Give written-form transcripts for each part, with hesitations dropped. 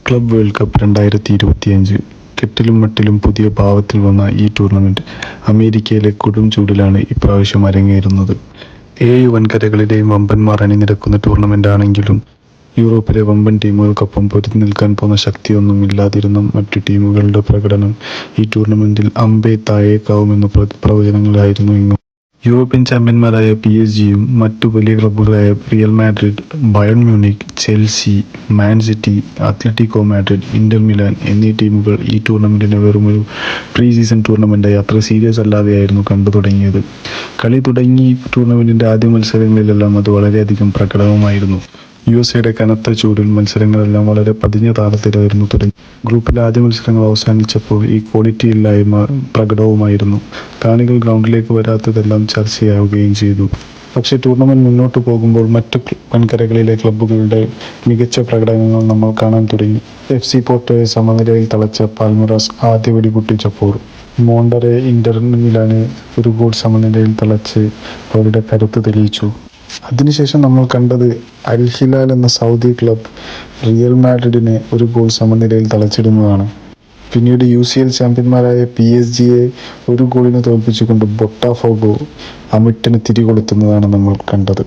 Club world cup 2025 കെട്ടിലും മട്ടിലും പുതിയ ഭാവത്തിൽ വന്ന ഈ ടൂർണമെന്റ് അമേരിക്കയിലെ കൊടും ചൂടിലാണ് ഇപ്രാവശ്യം അരങ്ങേറുന്നത്. 7 വൻകരകളിലെയും വമ്പന്മാർ അണിനിരക്കുന്ന ടൂർണമെന്റാണെങ്കിലും യൂറോപ്പിലെ വമ്പൻ ടീമുകൾക്കൊപ്പം പൊരുതി നിൽക്കാൻ പോകുന്ന ശക്തിയൊന്നും ഇല്ലാതിരുന്ന മറ്റു ടീമുകളുടെ പ്രകടനം ഈ ടൂർണമെന്റിൽ അമ്പേ താഴേക്കാവുമെന്ന പ്രവചനങ്ങളായിരുന്നു ഇങ്ങും. യൂറോപ്യൻ ചാമ്പ്യന്മാരായ PSG-യും മറ്റു വലിയ ക്ലബ്ബുകളായ Real Madrid, Bayern Munich, Chelsea, Man City, Atletico Madrid, Inter Milan എന്നീ ടീമുകൾ ഈ ടൂർണമെന്റിനെ വെറുമൊരു പ്രീ സീസൺ ടൂർണമെന്റായി അത്ര സീരിയസ് അല്ലാതെയായിരുന്നു കണ്ടു തുടങ്ങിയത്. കളി തുടങ്ങി ടൂർണമെന്റിന്റെ ആദ്യ മത്സരങ്ങളിലെല്ലാം അത് വളരെയധികം പ്രകടമായിരുന്നു. USA കനത്ത ചൂടിൽ മത്സരങ്ങളെല്ലാം വളരെ പതിഞ്ഞ താളത്തിലായിരുന്നു തുടങ്ങി. ഗ്രൂപ്പിലെ ആദ്യ മത്സരങ്ങൾ അവസാനിച്ചപ്പോൾ ഈ ക്വാളിറ്റി ഇല്ലായ്മ പ്രകടവുമായിരുന്നു. കാണികൾ ഗ്രൗണ്ടിലേക്ക് വരാത്തതെല്ലാം ചർച്ചയാവുകയും ചെയ്തു. പക്ഷേ ടൂർണമെന്റ് മുന്നോട്ട് പോകുമ്പോൾ മറ്റു വൻകരകളിലെ ക്ലബ്ബുകളുടെ മികച്ച പ്രകടനങ്ങൾ നമ്മൾ കാണാൻ തുടങ്ങി. FC പോർട്ടോയെ സമനിലയിൽ തളച്ച പാൽമിറാസ് ആദ്യ വെടി പൊട്ടിച്ചപ്പോൾ മോണ്ടറെ ഇന്റർ മിലാനെ ഒരു ഗോൾ സമനിലയിൽ തളച്ച് അവരുടെ കരുത്ത് തെളിയിച്ചു. അതിനുശേഷം നമ്മൾ കണ്ടത് അൽ ഹിലാൽ എന്ന സൗദി ക്ലബ് റിയൽ മാഡ്രിഡിനെ ഒരു ഗോൾ സമനിലയിൽ തളച്ചിടുന്നതാണ്. പിന്നീട് UCL ചാമ്പ്യന്മാരായ PSG-യെ ഒരു ഗോളിന് തോൽപ്പിച്ചുകൊണ്ട് ബൊട്ടാഫോഗോ അമിട്ടിന് തിരികൊളുത്തുന്നതാണ് നമ്മൾ കണ്ടത്.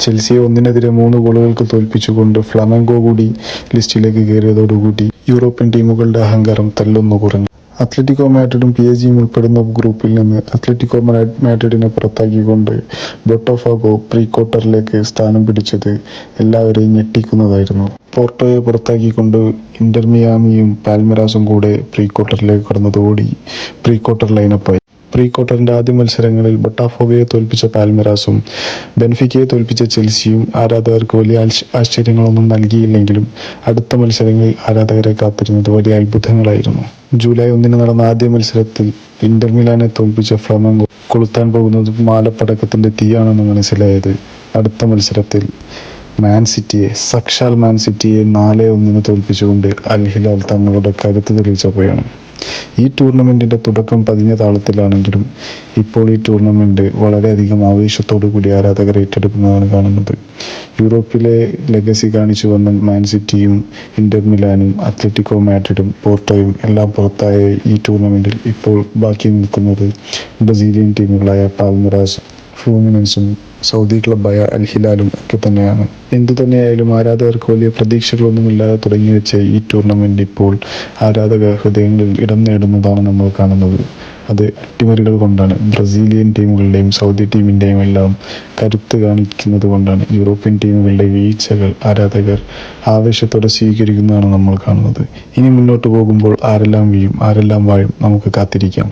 ചെൽസിയെ 1-3 ഗോളുകൾക്ക് തോൽപ്പിച്ചുകൊണ്ട് ഫ്ലമംഗോ കൂടി ലിസ്റ്റിലേക്ക് കയറിയതോടുകൂടി യൂറോപ്യൻ ടീമുകളുടെ അഹങ്കാരം തെല്ലൊന്നു കുറഞ്ഞു. അത്ലറ്റിക്കോ മാഡ്രിഡും PSG-യും ഉൾപ്പെടുന്ന ഗ്രൂപ്പിൽ നിന്ന് അത്ലറ്റിക്കോ മാഡ്രിഡിനെ പുറത്താക്കിക്കൊണ്ട് ബൊട്ടാഫോഗോ പ്രീ ക്വാർട്ടറിലേക്ക് സ്ഥാനം പിടിച്ചത് എല്ലാവരെയും ഞെട്ടിക്കുന്നതായിരുന്നു. പോർട്ടോയെ പുറത്താക്കിക്കൊണ്ട് ഇന്റർ മിയാമിയും പാൽമിറാസും കൂടെ പ്രീ ക്വാർട്ടറിലേക്ക് കടന്നതോടെ പ്രീ ക്വാർട്ടർ ലൈനപ്പായി. പ്രീ ക്വാർട്ടറിന്റെ ആദ്യ മത്സരങ്ങളിൽ ബൊട്ടാഫോഗോയെ തോൽപ്പിച്ച പാൽമിറാസും ബെൻഫിക്കയെ തോൽപ്പിച്ച ചെൽസിയും ആരാധകർക്ക് വലിയ ആശ്ചര്യങ്ങളൊന്നും നൽകിയില്ലെങ്കിലും അടുത്ത മത്സരങ്ങളിൽ ആരാധകരെ കാത്തിരുന്നത് വലിയ അത്ഭുതങ്ങളായിരുന്നു. ജൂലൈ 1 നടന്ന ആദ്യ മത്സരത്തിൽ ഇന്റർ മിലാനെ തോൽപ്പിച്ച ഫ്ലമംഗോ കൊളുത്താൻ പോകുന്നത് മാലപ്പടക്കത്തിന്റെ തീയാണെന്ന് മനസ്സിലായത് അടുത്ത മത്സരത്തിൽ സാക്ഷാൽ മാൻ സിറ്റിയെ 4-1 തോൽപ്പിച്ചുകൊണ്ട് അൽ ഹിലാൽ തങ്ങളുടെ കരുത്ത് തെളിയിച്ചപ്പോഴാണ്. ഈ ടൂർണമെന്റിന്റെ തുടക്കം പതിഞ്ഞ താളത്തിലാണെങ്കിലും ഇപ്പോൾ ഈ ടൂർണമെന്റ് വളരെയധികം ആവേശത്തോടു കൂടി ആരാധകർ ഏറ്റെടുക്കുന്നതാണ് കാണുന്നത്. യൂറോപ്പിലെ ലെഗസി കാണിച്ചു വന്ന മാൻ സിറ്റിയും ഇന്റർ മിലാനും അത്ലറ്റിക്കോ മാഡ്രിഡും പോർട്ടോയും എല്ലാം പുറത്തായ ഈ ടൂർണമെന്റിൽ ഇപ്പോൾ ബാക്കി നിൽക്കുന്നത് ബ്രസീലിയൻ ടീമുകളായ പാൽമിറാസും ഫ്ലൂമിനൻസും സൗദി ക്ലബ്ബായ അൽ ഹിലാലും ഒക്കെ തന്നെയാണ്. എന്തു തന്നെയായാലും ആരാധകർക്ക് വലിയ പ്രതീക്ഷകളൊന്നുമില്ലാതെ തുടങ്ങി വെച്ച ഈ ടൂർണമെന്റ് ഇപ്പോൾ ആരാധക ഹൃദയങ്ങളിൽ ഇടം നേടുന്നതാണ് നമ്മൾ കാണുന്നത്. അത് അട്ടിമറികൾ കൊണ്ടാണ്. ബ്രസീലിയൻ ടീമുകളുടെയും സൗദി ടീമിൻ്റെയും എല്ലാം കരുത്ത് കാണിക്കുന്നത് കൊണ്ടാണ്. യൂറോപ്യൻ ടീമുകളുടെ വീഴ്ചകൾ ആരാധകർ ആവേശത്തോടെ സ്വീകരിക്കുന്നതാണ് നമ്മൾ കാണുന്നത്. ഇനി മുന്നോട്ട് പോകുമ്പോൾ ആരെല്ലാം വീഴും ആരെല്ലാം വാഴും നമുക്ക് കാത്തിരിക്കാം.